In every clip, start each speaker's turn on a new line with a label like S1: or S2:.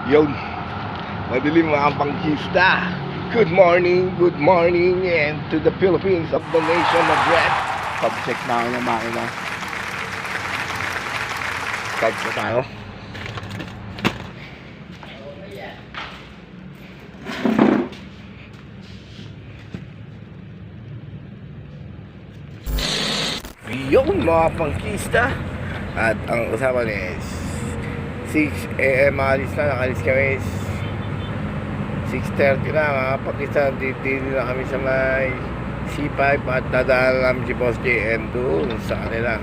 S1: Yun, madilim mga pangkista. Good morning and to the Philippines of the nation of red. Pag-check na ako ng makina. Start na tayo. Yun mga pangkista. At ang usapan is 6 AM alis na, nakalis kami 6:30 na mga pangkista. Dito na kami sa may C5 at dadaan namin si Boss JN doon sa kanila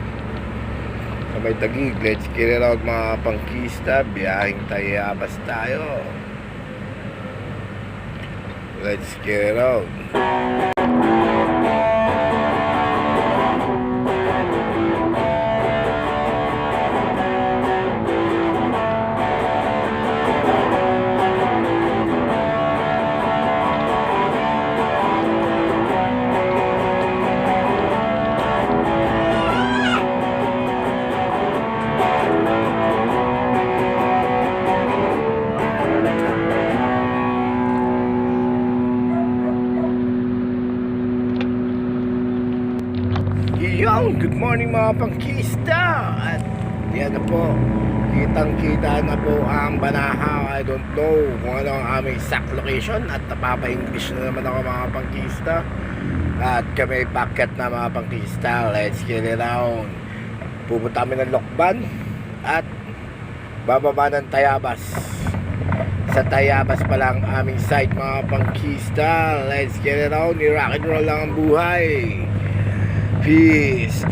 S1: sa may Taguig. Let's get it out mga pangkista. Biyahing Tayabas tayo. Let's get it out. Good morning mga pangkista. At yan na po, kitang-kita na po ang Banahaw. I don't know kung ano ang aming exact location. At napapa-English na naman ako mga pangkista. At kami packet na mga pangkista. Let's get it on. Pupunta kami ng Lokban at bababa ng Tayabas. Sa Tayabas pa lang aming site mga pangkista. Let's get it on. Rock and roll lang ang buhay. Peace